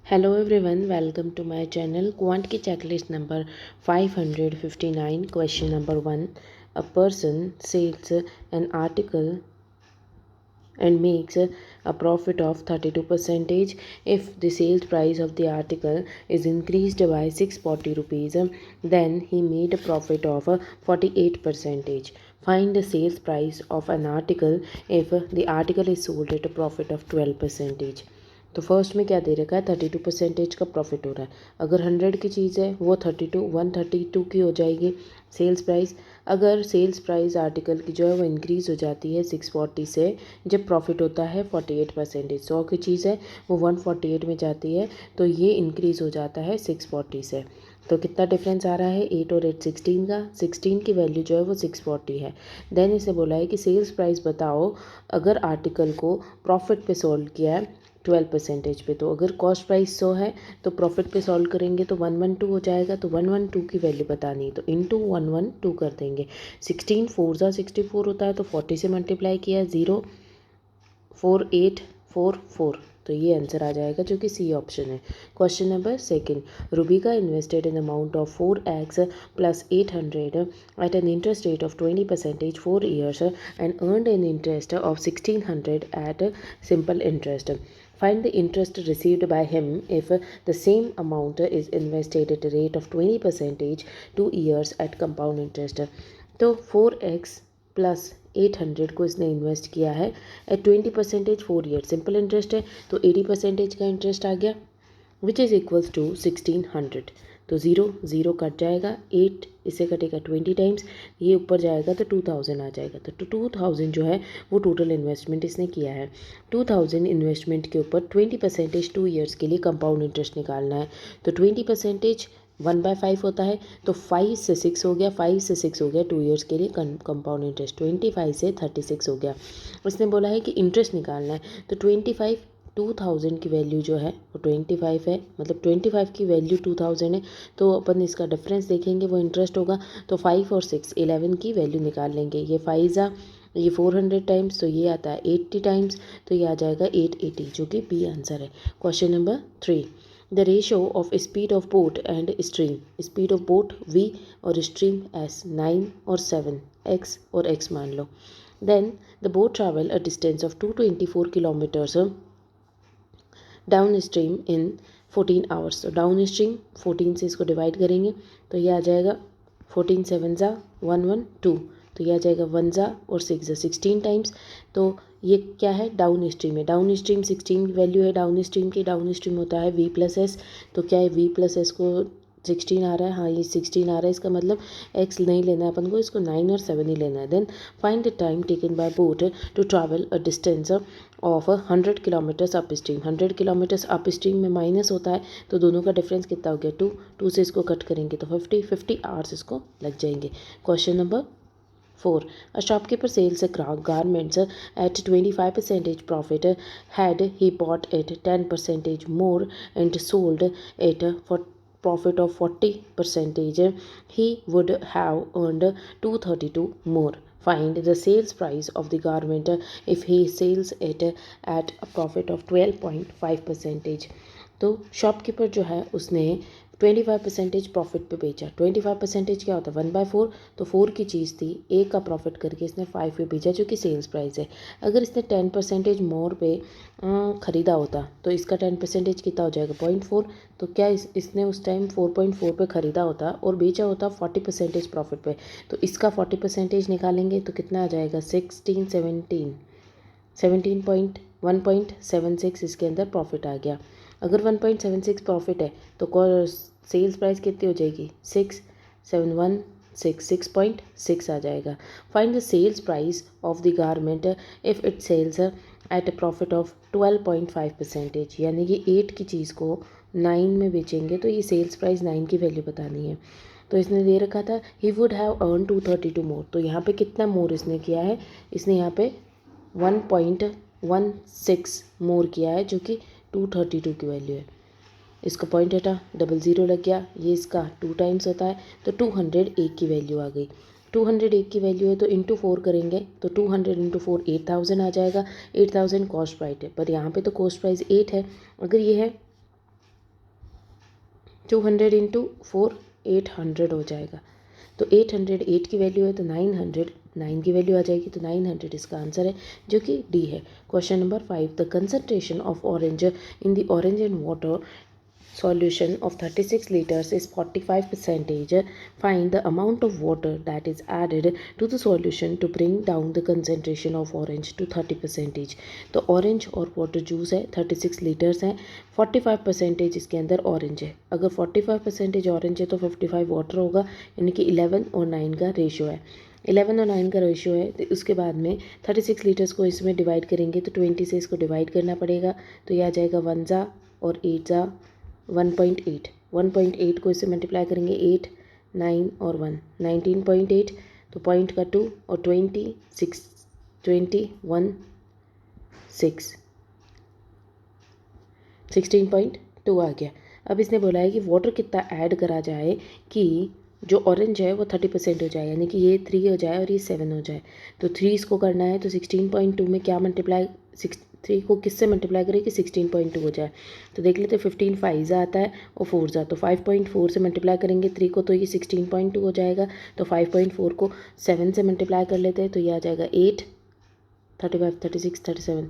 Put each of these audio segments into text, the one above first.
Hello everyone, welcome to my channel. Quant की checklist number 559. Question number 1. A person sells an article and makes a profit of 32% if the sales price of the article is increased by 640 rupees. Then he made a profit of 48%. Find the sales price of an article if the article is sold at a profit of 12%. तो first में क्या दे रखा है 32% का profit हो रहा है। अगर 100 की चीज़ है वो 132 की हो जाएगी सेल्स प्राइस। अगर सेल्स प्राइस आर्टिकल की जो है वो इंक्रीज़ हो जाती है 640 से, जब प्रॉफिट होता है 48%। 100 की चीज़ है वो 148 में जाती है तो ये इंक्रीज़ हो जाता है 640 से। तो कितना डिफरेंस आ रहा है 8 और 8 16 का। 16 की वैल्यू जो है वो 640 है। देन इसे बोला है कि सेल्स प्राइस बताओ अगर आर्टिकल को प्रॉफिट पे सोल्ड किया है 12% पे। तो अगर कॉस्ट प्राइस 100 है तो प्रॉफिट पे सॉल्व करेंगे तो 112 हो जाएगा। तो 112 की वैल्यू बतानी है तो इंटू 112 कर देंगे। 16 4 ज़ा 64 होता है तो 40 से मल्टीप्लाई किया 04844, तो ये आंसर आ जाएगा जो कि सी ऑप्शन है। Question number second, Rubika invested in amount of 4x plus 800 at an interest rate of 20% 4 years and earned an interest of 1600 at simple interest. Find the interest received by him if the same amount is invested at a rate of 20% 2 years at compound interest. तो 4x plus 800 को इसने invest किया है eight 20% 4 year. Simple interest है तो 80% का interest आ गया which is equals to 1600। तो 0 कट जाएगा, 8 इसे कटेगा 20 टाइम्स, ये ऊपर जाएगा तो 2000 आ जाएगा। तो 2000 जो है वो टोटल इन्वेस्टमेंट इसने किया है। 2000 इन्वेस्टमेंट के ऊपर 20% 2 ईयर्स के लिए कंपाउंड इंटरेस्ट निकालना है। तो 20% 1/5 होता है तो 5 से 6 हो गया, 5 से 6 हो गया 2 ईयर्स के लिए कंपाउंड इंटरेस्ट। 25 से 36 हो गया। उसने बोला है कि इंटरेस्ट निकालना है तो 25 2000 की वैल्यू जो है वो 25 है, मतलब 25 की वैल्यू 2000 है। तो अपन इसका डिफरेंस देखेंगे वो इंटरेस्ट होगा। तो 5 और 6 11 की वैल्यू निकाल लेंगे। ये 5 ये 400 टाइम्स तो ये आता है 80 टाइम्स, तो ये आ जाएगा 880 जो कि बी आंसर है। Question number 3, the ratio of speed of boat and stream. Speed of boat v और स्ट्रीम s, 9 और 7, x और x मान लो। Then the boat travel a distance of 224 kilometres down stream in 14 hours. तो down stream 14 से इसको divide करेंगे तो ये आ जाएगा 14 7 ज़ा 112, तो ये आ जाएगा 1 ज़ा और 6 ज़ा 16 टाइम्स। तो ये क्या है डाउन स्ट्रीम है। डाउन स्ट्रीम 16 की वैल्यू है डाउन स्ट्रीम की। डाउन स्ट्रीम होता है v प्लस एस। तो क्या है v प्लस एस को 16 आ रहा है, हाँ ये 16 आ रहा है, इसका मतलब x नहीं लेना है अपन को, इसको 9 और 7 ही लेना है। Then find the time taken by boat to travel a distance of 100 kilometres upstream. 100 kilometres upstream में माइनस होता है तो दोनों का डिफरेंस कितना हो गया 2 से इसको कट करेंगे तो 50 आवर्स इसको लग जाएंगे। Question number 4, a shopkeeper sells garments at 25% profit. Had he bought it 10% more and sold it for profit of 40%, he would have earned 232 more. Find the sales price of the garment if he sells it at a profit of 12.5%. तो shopkeeper जो है उसने 25% profit पे बेचा। 25% क्या होता है 1/4, तो 4 की चीज़ थी, एक का प्रॉफिट करके इसने 5 पे बेचा जो कि सेल्स प्राइस है। अगर इसने 10% मोर पे ख़रीदा होता तो इसका 10% कितना हो जाएगा 0.4। तो क्या इसने उस टाइम 4.4 पे ख़रीदा होता और बेचा होता 40% प्रॉफिट पे, तो इसका 40% निकालेंगे तो कितना आ जाएगा 1.76 इसके अंदर प्रॉफिट आ गया। अगर 1.76 प्रॉफिट है तो सेल्स प्राइस कितनी हो जाएगी 6.6 आ जाएगा। Find the sales price of the garment if it sales at a profit of 12.5%, यानी कि 8 की चीज़ को 9 में बेचेंगे तो ये सेल्स प्राइस 9 की वैल्यू बतानी है। तो इसने दे रखा था ही वुड हैव अर्न 232 मोर। तो यहाँ पे कितना मोर इसने किया है, इसने यहाँ पे 1.16 मोर किया है जो कि 232 की वैल्यू है। इसका पॉइंट हटा 00 लग गया, ये इसका 2 टाइम्स होता है तो 201 की वैल्यू आ गई। 201 की वैल्यू है तो इंटू 4 करेंगे तो 200 इंटू 4 8000 आ जाएगा। 8000 कॉस्ट प्राइस है पर यहाँ पे तो कॉस्ट प्राइस 8 है। अगर ये है 200 इंटू 4 800 हो जाएगा। तो 800 8 की वैल्यू है तो 900 9 की वैल्यू आ जाएगी, तो 900 इसका आंसर है जो कि डी है। Question number 5, the concentration of orange in the orange and water solution of 36 liters is 45 percentage. Find the amount of water that is added to the solution to bring down the concentration of orange to 30 percentage. तो orange और water juice है 36 litres हैं, 45 percentage इसके अंदर orange है। अगर 45 percentage orange है तो 55 वाटर होगा, यानी कि 11 और 9 का रेशियो है। 11 और 9 का रेशियो है, तो उसके बाद में 36 लीटर्स को इसमें डिवाइड करेंगे तो 20 से इसको डिवाइड करना पड़ेगा, तो यह आ जाएगा 1 ज़ा और 8 ज़ा 1.8। 1.8 को इससे मल्टीप्लाई करेंगे 8 9 और 1 19.8, तो पॉइंट का 2 और 26 21 6 16.2 आ गया। अब इसने बोला है कि वाटर कितना ऐड करा जाए कि जो ऑरेंज है वो 30% हो जाए, यानी कि ये 3 हो जाए और ये 7 हो जाए। तो 3 इसको करना है, तो 16.2 में क्या मल्टीप्लाई 3 को किससे मल्टीप्लाई करें कि 16.2 हो जाए। तो देख लेते 15 5 आता है और 4 जा, तो 5.4 से मल्टीप्लाई करेंगे 3 को तो ये 16.2 हो जाएगा। तो 5.4 को 7 से मल्टीप्लाई कर लेते हैं तो ये आ जाएगा 8 35 36 37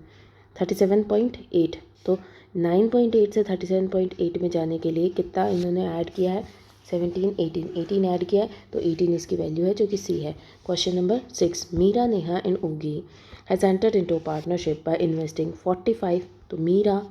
37.8। तो 9.8 से 37.8 में जाने के लिए कितना इन्होंने ऐड किया है 17 18 ऐड किया है, तो 18 इसकी वैल्यू है जो कि सी है। Question number 6, Meera Neha and Ogi has entered into partnership by investing 45। तो मीरा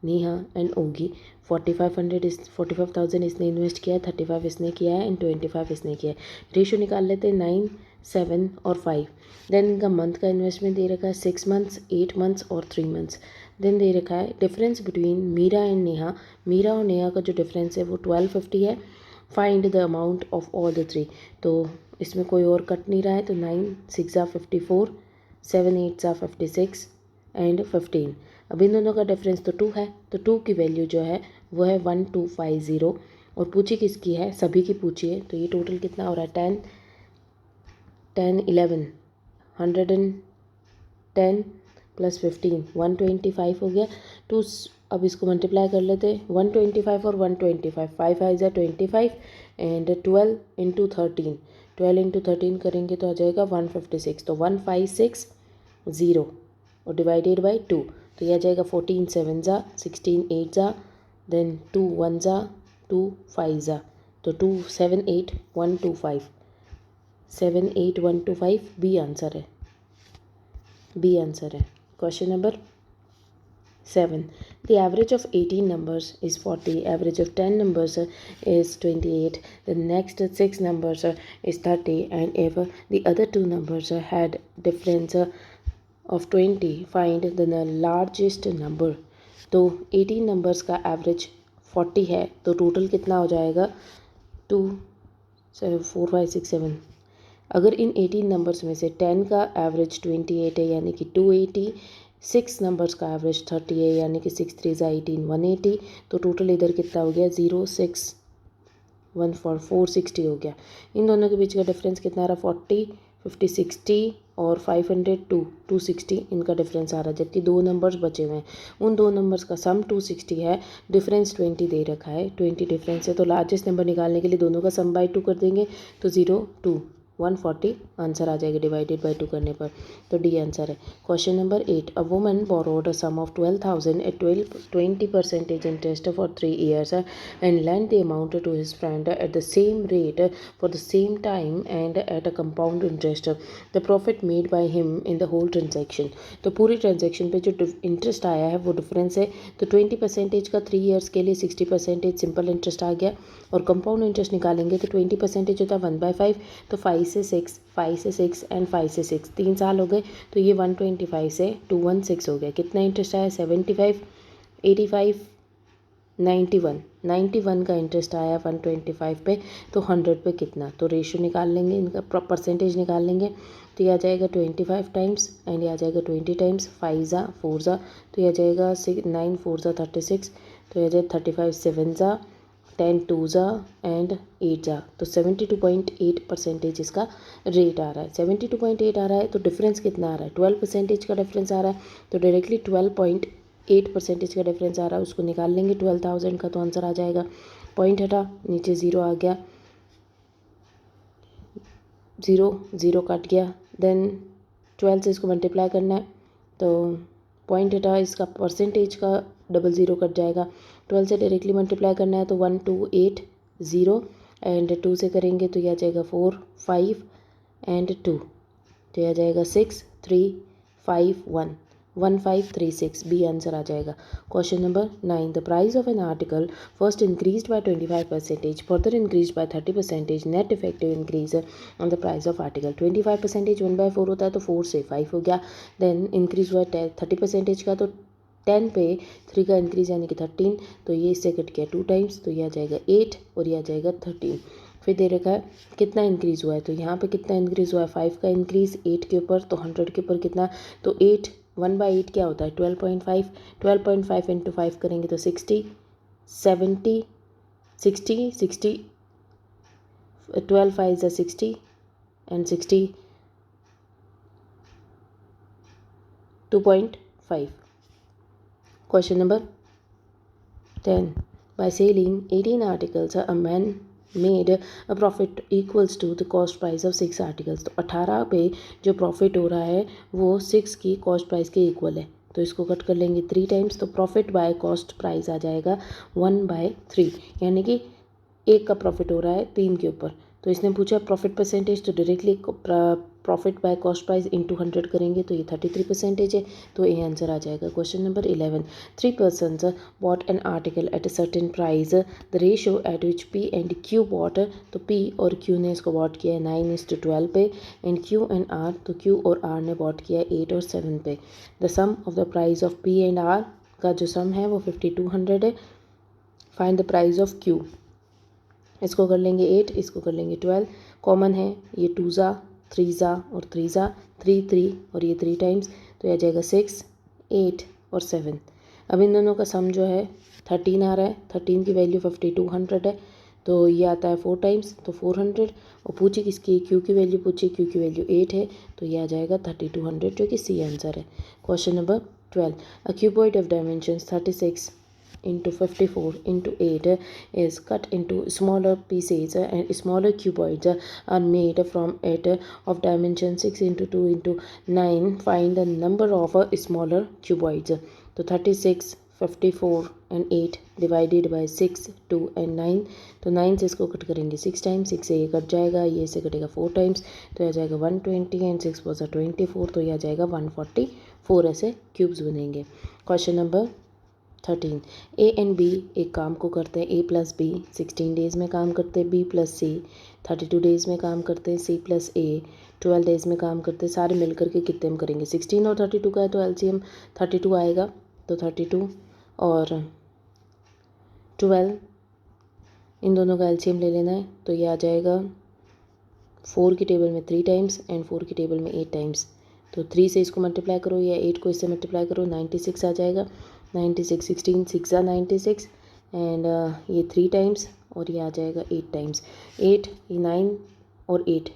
नेहा एंड ओगी 45,000 इसने इन्वेस्ट किया है, 35 इसने किया है एंड 25 इसने किया है। रेशियो निकाल लेते हैं 9 7 और 5। देन इनका मंथ का इन्वेस्टमेंट दे रखा है 6 मंथ्स 8 मंथ्स और 3 मंथ्स। देन दे रखा है difference between Meera and Neha, Meera और नेहा का जो डिफरेंस है वो 1250 है। Find the amount of all the 3। तो इसमें कोई और कट नहीं रहा है, तो 9 6 ज़ा 54 7 8 ज़ा 56 एंड 15। अब इन दोनों का डिफरेंस तो 2 है, तो 2 की वैल्यू जो है वो है 1250 और पूछी किसकी है, सभी की पूछी है। तो ये टोटल कितना हो रहा है 10 10 11 110 प्लस 15 125 हो गया। टू अब इसको मल्टीप्लाई कर लेते हैं 125 और 125 5 5 ज़ा 25 एंड 12 इंटू 13 12 इंटू 13 करेंगे तो आ जाएगा 156। तो 1560 और डिवाइडेड बाई 2, तो यह आ जाएगा 14 7 ज़ा 16 8 ज़ा देन 2 1 ज़ा 2 5 ज़ा, तो 2 7 8 125 7 8 125 बी आंसर है, बी आंसर है। Question number 7, the average of 18 numbers is 40, average of 10 numbers is 28, the next 6 numbers is 30, and if the other 2 numbers had difference of 20, find the largest number। तो 18 numbers का average 40 है, तो total कितना हो जाएगा 2 7 4 5 6 7। अगर इन 18 numbers में से 10 का एवरेज 28 है यानी कि 280, 6 नंबर्स का एवरेज 30 है यानी कि 6 3 ज़ा 18 180, तो टोटल इधर कितना हो गया 0 6 1 4 460 हो गया। इन दोनों के बीच का डिफरेंस कितना आ रहा 40 50 60 और 500 260 इनका डिफरेंस आ रहा है, जबकि 2 नंबर्स बचे हुए हैं। उन 2 नंबर्स का सम 260 है, डिफरेंस 20 दे रखा है, 20 डिफरेंस है। तो लार्जेस्ट नंबर निकालने के लिए दोनों का सम बाई 2 कर देंगे, तो 0 2 140 आंसर आ जाएगा डिवाइडेड बाई 2 करने पर, तो डी आंसर है। Question number 8, a woman borrowed a sum of 12,000 at 20% interest for 3 years and lent the amount to his friend at the same rate for the same time and at a compound interest, the profit made by him in the whole transaction। तो पूरी transaction पे जो interest आया है वो difference है, तो 20% का 3 years के लिए 60% सिंपल इंटरेस्ट आ गया, और कंपाउंड इंटरेस्ट निकालेंगे तो 20% होता है 1/5, तो 5 से 6 5 से 6 एंड 5 से 6 3 साल हो गए, तो ये 125 से 216 हो गया। कितना इंटरेस्ट आया 75 85 91 का इंटरेस्ट आया 125 पे, तो 100 पे कितना, तो रेशियो निकाल लेंगे, इनका परसेंटेज निकाल लेंगे, तो ये आ जाएगा 25 टाइम्स एंड ये आ जाएगा 20 टाइम्स 5 ज़ा 4 ज़ा, तो ये आ जाएगा 9 4 ज़ा 36, तो ये आ जाएगा 35 7 ज़ा 10 2 ज़ा एंड 8 ज़ा, तो 72.8% इसका रेट आ रहा है। 72.8 आ रहा है, तो डिफरेंस कितना आ रहा है 12% का डिफरेंस आ रहा है, तो डायरेक्टली 12 8% का डिफरेंस आ रहा है, उसको निकाल लेंगे 12,000 का, तो आंसर आ जाएगा। पॉइंट हटा, नीचे ज़ीरो आ गया, ज़ीरो ज़ीरो कट गया। देन 12 से इसको मल्टीप्लाई करना है, तो पॉइंट हटा, इसका परसेंटेज का डबल ज़ीरो कट जाएगा। 12 से डायरेक्टली मल्टीप्लाई करना है तो 1280 एंड 2 से करेंगे तो यह आ जाएगा 4 5 एंड 2, तो यह आ जाएगा 6 3 5 1 1536, बी आंसर आ जाएगा। Question number 9, the price of an article first increased by 25%, further increased by 30%, net effective increase on the price of article. 25% 1/4 होता है तो 4 से 5 हो गया। देन इंक्रीज हुआ 30% का, तो 10 पे 3 का इंक्रीज यानी कि 13, तो ये इससे कट गया 2 टाइम्स, तो ये आ जाएगा 8 और ये आ जाएगा 13। फिर दे रखा है कितना इंक्रीज़ हुआ है, तो यहाँ पे कितना इंक्रीज़ हुआ है, 5 का इंक्रीज़ 8 के ऊपर, तो 100 के ऊपर कितना, तो 8 1/8 क्या होता है 12.5, 12.5 इंटू 5 करेंगे तो 60 70 60 60, 12 5 is 60 and 60 2.5। Question number 10, by selling 18 articles a man made a profit equals to the cost price of 6 articles। तो 18 पे जो प्रॉफिट हो रहा है वो 6 की कॉस्ट प्राइस के इक्वल है, तो इसको कट कर लेंगे 3 टाइम्स, तो प्रॉफिट बाय कॉस्ट प्राइस आ जाएगा 1/3, यानी कि 1 का प्रॉफिट हो रहा है 3 के ऊपर। तो इसने पूछा प्रॉफिट परसेंटेज, तो directly profit by cost price into 100 करेंगे तो ये 33% है, तो ये आंसर आ जाएगा। Question number 11, 3 persons bought an article at a certain price, the ratio at which P and Q bought, तो P और Q ने इसको बॉट किया है 9:12 पे, एंड Q एंड R, तो Q और R ने बॉट किया है 8 और 7 पे। The sum of the price of P and R का जो सम है वो 5200 है। Find the price of Q, इसको कर लेंगे 8, इसको कर लेंगे 12, कॉमन है ये 2 ज़ा 3 ज़ा और 3 ज़ा 3 3 और ये 3 टाइम्स, तो यह आ जाएगा 6 8 और 7। अब इन दोनों का सम जो है 13 आ रहा है, 13 की वैल्यू 5200 है, तो ये आता है 4 टाइम्स तो 400, और पूछी किसकी, क्यू की वैल्यू पूछी, क्यू की वैल्यू 8 है, तो ये आ जाएगा 3200 जो कि सी आंसर है। Question number 12, a cuboid of dimensions 36 into 54 into 8 is cut into smaller pieces, and smaller cuboids are made from it of dimension 6 into 2 into 9, find the number of smaller cuboids। तो 36 54 and 8 divided by 6 2 and 9, तो 9 से इसको cut करेंगे 6 times, 6 से ये cut जाएगा, ये से कटेगा 4 टाइम्स, तो यह आ जाएगा 120 एंड 6 4 24, तो यह आ जाएगा 144, ऐसे क्यूब्स बनेंगे। Question number 13, A and B एक काम को करते हैं, ए प्लस बी 16 डेज़ में काम करते हैं, बी प्लस सी 32 डेज़ में काम करते हैं, सी प्लस ए 12 डेज़ में काम करते हैं। सारे मिलकर के कितने में करेंगे, 16 और 32 का है तो एलसीएम 32 आएगा, तो 32 और 12 इन दोनों का एलसीएम ले लेना है, तो ये आ जाएगा 4 की टेबल में 3 टाइम्स एंड 4 की टेबल में 8 टाइम्स, तो 3 से इसको मल्टीप्लाई करो या 8 को इससे मल्टीप्लाई करो, 96 आ जाएगा। 96 16 6 96 एंड ये 3 टाइम्स और ये आ जाएगा 8 टाइम्स, 8 ये 9 और 8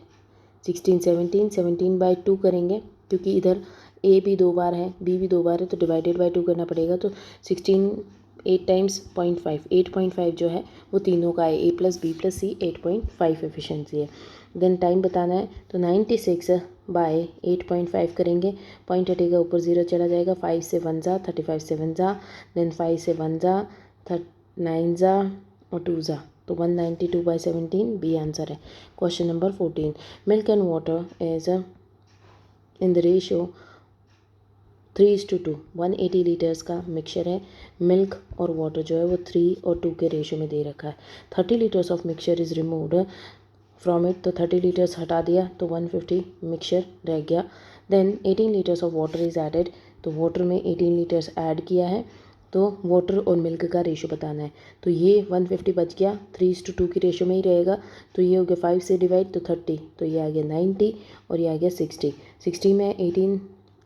16 17 17/2 करेंगे, क्योंकि इधर ए भी 2 बार है बी भी 2 बार है, तो डिवाइडेड बाय 2 करना पड़ेगा, तो 16 8 टाइम्स 0.5 8.5 जो है वो तीनों का है, ए प्लस बी प्लस सी 8.5 एफिशिएंसी है। देन टाइम बताना है, तो 96 बाय 8.5 करेंगे, पॉइंट हटेगा ऊपर 0 चला जाएगा, 5 से 1 ज़ा 35 से 1 ज़ा, देन 5 से 1 ज़ा 9 ज़ा और 2 ज़ा, तो 192/17 बी आंसर है। Question number 14, milk and water is in the ratio 3:2, 180 litres का मिक्सचर है, मिल्क और वाटर जो है वो 3 और 2 के रेशियो में दे रखा है। 30 litres of mixture is removed from it, तो 30 लीटर्स हटा दिया तो 150 मिक्सचर रह गया। Then 18 litres of water is added, तो वाटर में 18 लीटर्स ऐड किया है, तो वाटर और मिल्क का रेशो बताना है, तो ये 150 बच गया, 3:2 की रेशो में ही रहेगा, तो ये हो गया 5 से डिवाइड तो 30, तो ये आ गया 90 और ये आ गया 60, 60 में 18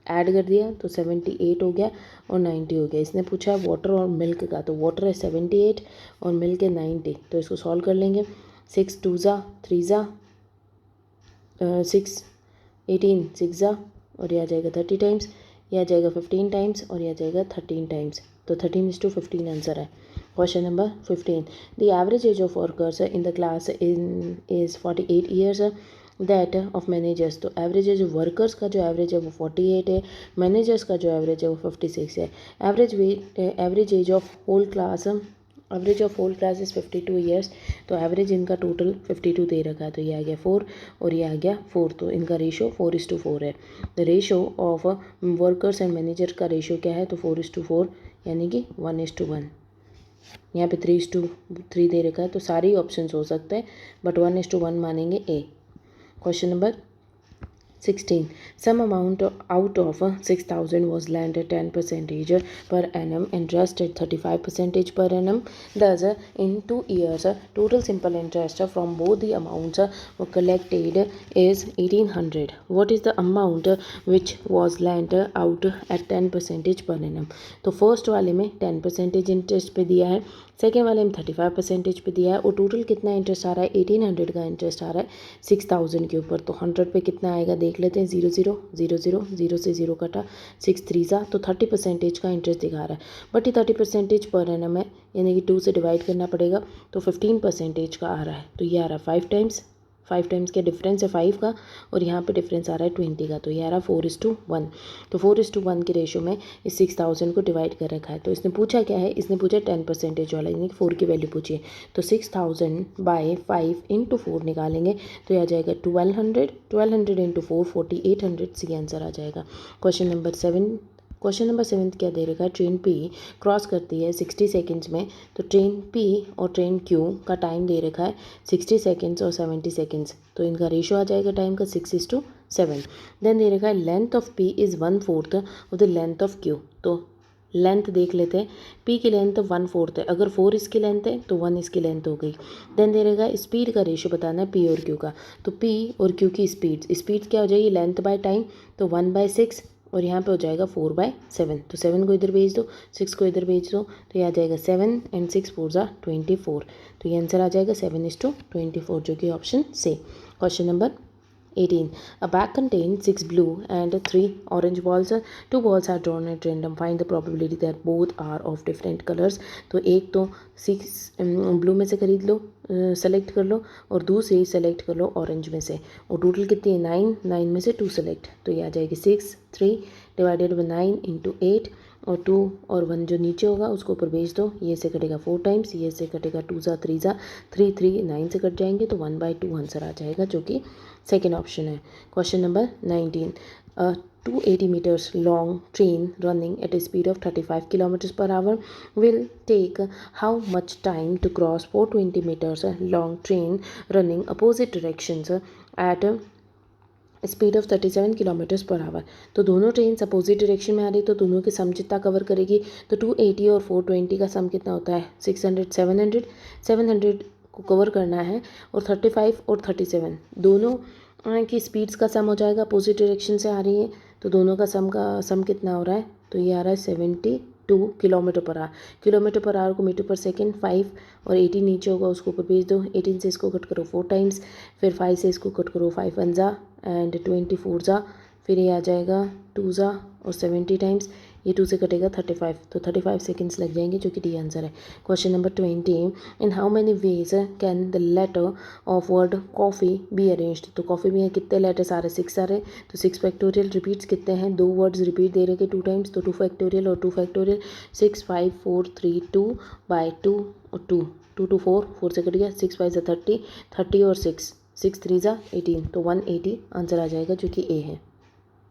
ऐड कर दिया तो 78 हो गया और 90 हो गया। इसने पूछा वाटर और मिल्क का, तो वाटर है 78 और मिल्क है 90, तो इसको सॉल्व कर लेंगे, 6 2 ज़ा 3 ज़ा 6 18 6 ज़ा और ये आ जाएगा 30 टाइम्स, ये आ जाएगा 15 टाइम्स और ये आ जाएगा 13 टाइम्स, तो 13:15 आंसर है। Question number 15, the average age of workers in the class is 48 years, that of managers, तो एवरेज एज ऑफ वर्कर्स का जो एवरेज है वो 48 है, मैनेजर्स का जो एवरेज है वो 56 है। Average age of whole class, average of whole class is 52 years, तो एवरेज इनका टोटल 52 दे रखा है, तो ये आ गया 4 और ये आ गया 4, तो इनका रेशो 4:4 है। The ratio of workers and manager का रेशो क्या है, तो 4:4 यानी कि 1:1। यहाँ पे 3:3 दे रखा है, तो सारे ही ऑप्शन हो सकते हैं बट 1:1 मानेंगे A. Question number 16, some amount out of 6,000 was lent at 10% per annum and interest at 35% per annum. Thus, in 2 years, total simple interest from both the amounts were collected is 1,800. What is the amount which was lent out at 10% per annum? तो first वाले में 10% interest पे दिया है, second वाले में 35% पे दिया है, और टोटल कितना इंटरेस्ट आ रहा है, 1,800 का इंटरेस्ट आ रहा है 6,000 के ऊपर। तो 100 पे कितना आएगा देख लेते हैं, 0 0 0 0 0 से 0 कटा, 6 3 सा, तो 30% का इंटरेस्ट दिखा रहा है। बट ये 30% पर एनम है, यानी कि 2 से डिवाइड करना पड़ेगा, तो 15% का आ रहा है, तो ये आ रहा है 5 टाइम्स के डिफरेंस है 5 का, और यहाँ पे डिफरेंस आ रहा है 20 का, तो ये आ रहा है 4:1। तो 4:1 के रेशो में इस 6,000 को डिवाइड कर रखा है। तो इसने पूछा क्या है, इसने पूछा 10% वाला, यानी कि 4 की वैल्यू पूछी है। तो 6,000 बाय 5 इंटू 4 निकालेंगे, तो यह आ जाएगा 1200 इंटू 4 4800, सी आंसर आ जाएगा। क्वेश्चन नंबर 7 क्या दे रखा है, ट्रेन पी क्रॉस करती है 60 सेकेंड्स में, तो ट्रेन पी और ट्रेन क्यू का टाइम दे रखा है 60 सेकेंड्स और 70 सेकेंड्स, तो इनका रेशो आ जाएगा टाइम का 6:7। देन दे रखा है length of P is 1/4 of the length of Q, तो लेंथ देख लेते हैं, पी की लेंथ 1/4 है, अगर 4 इसकी लेंथ है तो 1 इसकी लेंथ हो गई। देन दे रहेगा स्पीड का रेशो बताना है पी और क्यू का, तो पी और क्यू की स्पीड क्या हो जाएगी, लेंथ बाय टाइम, तो 1/6, और यहाँ पे हो जाएगा 4/7, तो 7 को इधर भेज दो, 6 को इधर भेज दो, तो ये आ जाएगा 7 एंड 6 4 ज़ा 24, तो ये आंसर आ जाएगा 7:24, जो कि ऑप्शन से। Question number 18, a bag contains 6 blue and 3 orange balls. 2 balls are drawn at random. Find the probability that both are of different colors. तो एक तो 6 ब्लू में से खरीद लो, सेलेक्ट कर लो, और दूसरी सेलेक्ट कर लो ऑरेंज में से, और टोटल कितनी है 9 में से 2 सेलेक्ट, तो ये आ जाएगी 6 3 डिवाइडेड बाई 9 इंटू 8, और 2 और 1 जो नीचे होगा उसको ऊपर भेज दो, ये से कटेगा 4 टाइम्स, ये से कटेगा 2 ज़ा 3 ज़ा 3 3 9 से कट जाएंगे, तो 1/2 आंसर आ जाएगा, जो कि सेकेंड ऑप्शन है। Question number 19, 280 meters long train running at a speed of 35 kilometers per hour will take how much time to cross 420 meters long train running opposite directions at speed of 37 kilometres per hour. तो दोनों train opposite direction में आ रही, तो दोनों के सम जितना cover करेगी, तो 280 और 420 का सम कितना होता है 600 700 को कवर करना है, और 35 और 37 दोनों की स्पीड्स का सम हो जाएगा, अपोजिट डायरेक्शन से आ रही है, तो दोनों का सम कितना हो रहा है, तो ये आ रहा है 72 किलोमीटर पर आवर को मीटर पर सेकेंड 5, और 18 नीचे होगा उसको ऊपर भेज दो, 18 से इसको कट करो 4 टाइम्स, फिर 5 से इसको कट करो 5 1 ज़ा एंड 24 ज़ा, फिर ये आ जाएगा 2 ज़ा और 70 टाइम्स, ये 2 से कटेगा 35, तो 35 सेकेंड्स लग जाएंगे, जो कि डी आंसर है। Question number 20, in how many ways can the letter of word coffee be arranged, तो कॉफ़ी में कितने लेटर्स आ रहे, 6 आ रहे, तो 6 फैक्टोरियल रिपीट्स कितने हैं, 2 वर्ड्स रिपीट दे रहे 2 टाइम्स, तो 2 फैक्टोरियल और 2 फैक्टोरियल, 6 5 4 3 2/2 और 2 2 2 4 से कट गया, 6 5 ज़ा 30 30 और 6 3 ज़ा 18, तो 180 आंसर आ जाएगा, जो कि ए है।